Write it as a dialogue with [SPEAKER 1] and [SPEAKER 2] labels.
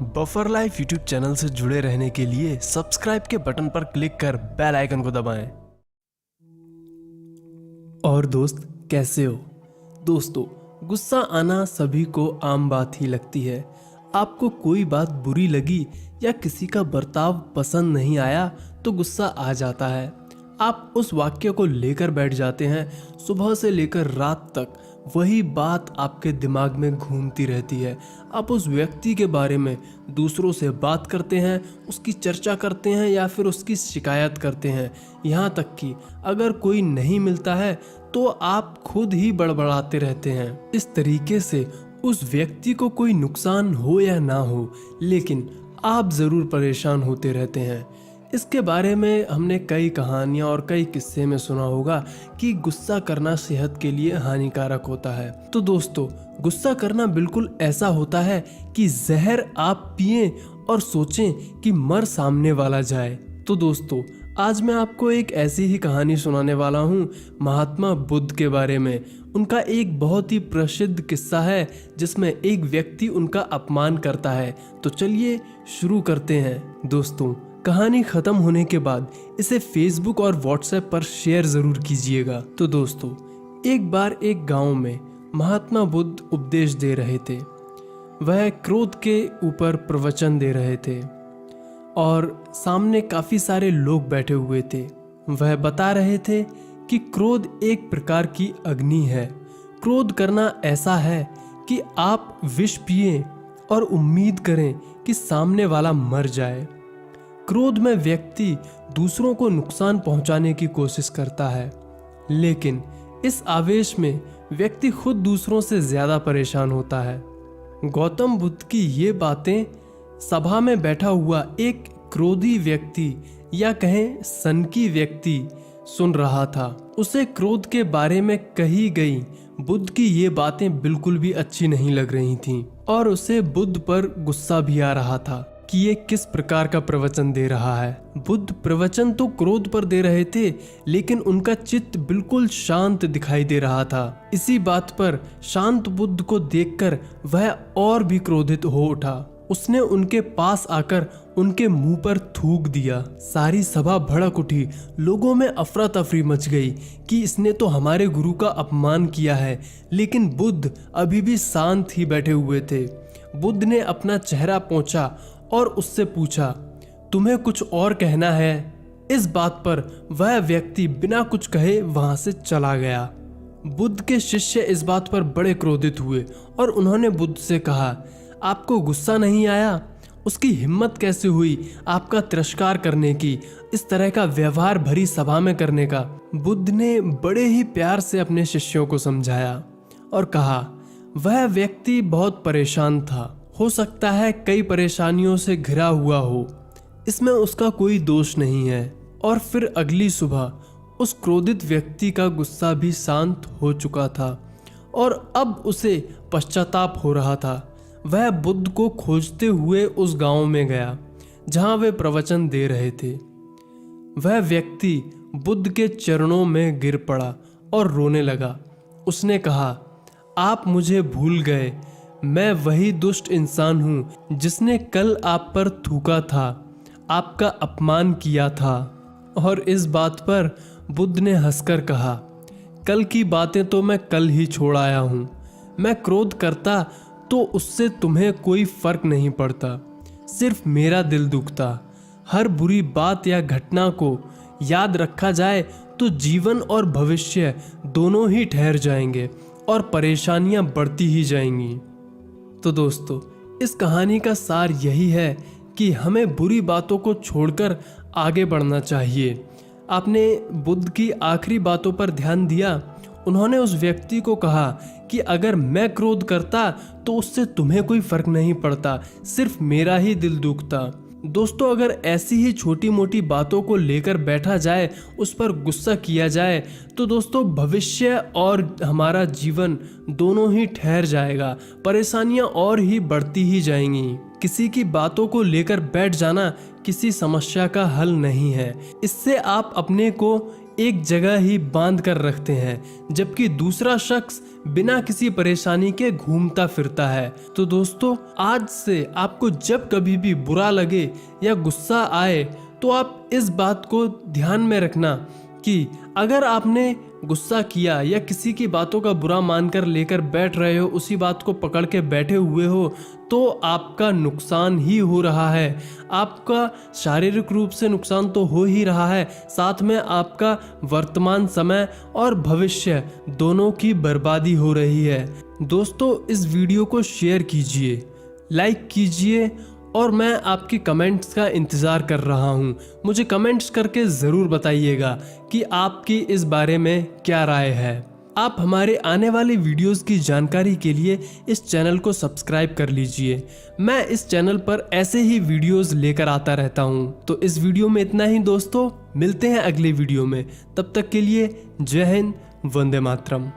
[SPEAKER 1] Buffer life YouTube channel से जुड़े रहने के लिए सब्सक्राइब के बटन पर क्लिक कर बेल आइकन को दबाएं। और दोस्त, कैसे हो? दोस्तों, गुस्सा आना सभी को आम बात ही लगती है। आपको कोई बात बुरी लगी या किसी का बर्ताव पसंद नहीं आया तो गुस्सा आ जाता है। आप उस वाक्य को लेकर बैठ जाते हैं। सुबह से लेकर रात तक वही बात आपके दिमाग में घूमती रहती है। आप उस व्यक्ति के बारे में दूसरों से बात करते हैं, उसकी चर्चा करते हैं या फिर उसकी शिकायत करते हैं। यहाँ तक कि अगर कोई नहीं मिलता है तो आप खुद ही बड़बड़ाते रहते हैं। इस तरीके से उस व्यक्ति को कोई नुकसान हो या ना हो, लेकिन आप ज़रूर परेशान होते रहते हैं। इसके बारे में हमने कई कहानियाँ और कई किस्से में सुना होगा कि गुस्सा करना सेहत के लिए हानिकारक होता है। तो दोस्तों, गुस्सा करना बिल्कुल ऐसा होता है कि जहर आप पिएं और सोचें कि मर सामने वाला जाए। तो दोस्तों, आज मैं आपको एक ऐसी ही कहानी सुनाने वाला हूँ महात्मा बुद्ध के बारे में। उनका एक बहुत ही प्रसिद्ध किस्सा है जिसमें एक व्यक्ति उनका अपमान करता है। तो चलिए शुरू करते हैं। दोस्तों, कहानी खत्म होने के बाद इसे फेसबुक और व्हाट्सएप पर शेयर जरूर कीजिएगा। तो दोस्तों, एक बार एक गांव में महात्मा बुद्ध उपदेश दे रहे थे। वह क्रोध के ऊपर प्रवचन दे रहे थे और सामने काफी सारे लोग बैठे हुए थे। वह बता रहे थे कि क्रोध एक प्रकार की अग्नि है। क्रोध करना ऐसा है कि आप विष पिएं और उम्मीद करें कि सामने वाला मर जाए। क्रोध में व्यक्ति दूसरों को नुकसान पहुंचाने की कोशिश करता है, लेकिन इस आवेश में व्यक्ति खुद दूसरों से ज्यादा परेशान होता है। गौतम बुद्ध की ये बातें सभा में बैठा हुआ एक क्रोधी व्यक्ति या कहें सनकी व्यक्ति सुन रहा था। उसे क्रोध के बारे में कही गई बुद्ध की ये बातें बिल्कुल भी अच्छी नहीं लग रही थीं और उसे बुद्ध पर गुस्सा भी आ रहा था कि ये किस प्रकार का प्रवचन दे रहा है। बुद्ध प्रवचन तो क्रोध पर दे रहे थे, लेकिन उनका चित्त बिल्कुल शांत दिखाई दे रहा था। इसी बात पर शांत बुद्ध को देखकर वह और भी क्रोधित हो उठा। उसने उनके पास आकर उनके मुंह पर थूक दिया। सारी सभा भड़क उठी। लोगों में अफरा तफरी मच गई कि इसने तो हमारे गुरु का अपमान किया है, लेकिन बुद्ध अभी भी शांत ही बैठे हुए थे। बुद्ध ने अपना चेहरा पोंछा और उससे पूछा, तुम्हें कुछ और कहना है? इस बात पर वह व्यक्ति बिना कुछ कहे वहां से चला गया। बुद्ध के शिष्य इस बात पर बड़े क्रोधित हुए और उन्होंने बुद्ध से कहा, आपको गुस्सा नहीं आया? उसकी हिम्मत कैसे हुई आपका तिरस्कार करने की, इस तरह का व्यवहार भरी सभा में करने का? बुद्ध ने बड़े ही प्यार से अपने शिष्यों को समझाया और कहा, वह व्यक्ति बहुत परेशान था। हो सकता है कई परेशानियों से घिरा हुआ हो, इसमें उसका कोई दोष नहीं है। और फिर अगली सुबह उस क्रोधित व्यक्ति का गुस्सा भी शांत हो चुका था और अब उसे पश्चाताप हो रहा था। वह बुद्ध को खोजते हुए उस गांव में गया जहां वे प्रवचन दे रहे थे। वह व्यक्ति बुद्ध के चरणों में गिर पड़ा और रोने लगा। उसने कहा, आप मुझे भूल गए। मैं वही दुष्ट इंसान हूँ जिसने कल आप पर थूका था, आपका अपमान किया था। और इस बात पर बुद्ध ने हंसकर कहा, कल की बातें तो मैं कल ही छोड़ आया हूँ। मैं क्रोध करता तो उससे तुम्हें कोई फर्क नहीं पड़ता, सिर्फ मेरा दिल दुखता। हर बुरी बात या घटना को याद रखा जाए तो जीवन और भविष्य दोनों ही ठहर जाएंगे और परेशानियां बढ़ती ही जाएंगी। तो दोस्तों, इस कहानी का सार यही है कि हमें बुरी बातों को छोड़कर आगे बढ़ना चाहिए। आपने बुद्ध की आखिरी बातों पर ध्यान दिया? उन्होंने उस व्यक्ति को कहा कि अगर मैं क्रोध करता तो उससे तुम्हें कोई फर्क नहीं पड़ता, सिर्फ मेरा ही दिल दुखता। दोस्तों, अगर ऐसी ही छोटी मोटी बातों को लेकर बैठा जाए, उस पर गुस्सा किया जाए, तो दोस्तों भविष्य और हमारा जीवन दोनों ही ठहर जाएगा। परेशानियां और ही बढ़ती ही जाएंगी। किसी की बातों को लेकर बैठ जाना किसी समस्या का हल नहीं है। इससे आप अपने को एक जगह ही बांध कर रखते हैं, जबकि दूसरा शख्स बिना किसी परेशानी के घूमता फिरता है। तो दोस्तों, आज से आपको जब कभी भी बुरा लगे या गुस्सा आए तो आप इस बात को ध्यान में रखना कि अगर आपने गुस्सा किया या किसी की बातों का बुरा मानकर लेकर बैठ रहे हो, उसी बात को पकड़ के बैठे हुए हो, तो आपका नुकसान ही हो रहा है। आपका शारीरिक रूप से नुकसान तो हो ही रहा है, साथ में आपका वर्तमान समय और भविष्य दोनों की बर्बादी हो रही है। दोस्तों, इस वीडियो को शेयर कीजिए, लाइक कीजिए और मैं आपकी कमेंट्स का इंतज़ार कर रहा हूँ। मुझे कमेंट्स करके ज़रूर बताइएगा कि आपकी इस बारे में क्या राय है। आप हमारे आने वाले वीडियोस की जानकारी के लिए इस चैनल को सब्सक्राइब कर लीजिए। मैं इस चैनल पर ऐसे ही वीडियोस लेकर आता रहता हूँ। तो इस वीडियो में इतना ही दोस्तों, मिलते हैं अगले वीडियो में। तब तक के लिए जय हिंद, वंदे मातरम।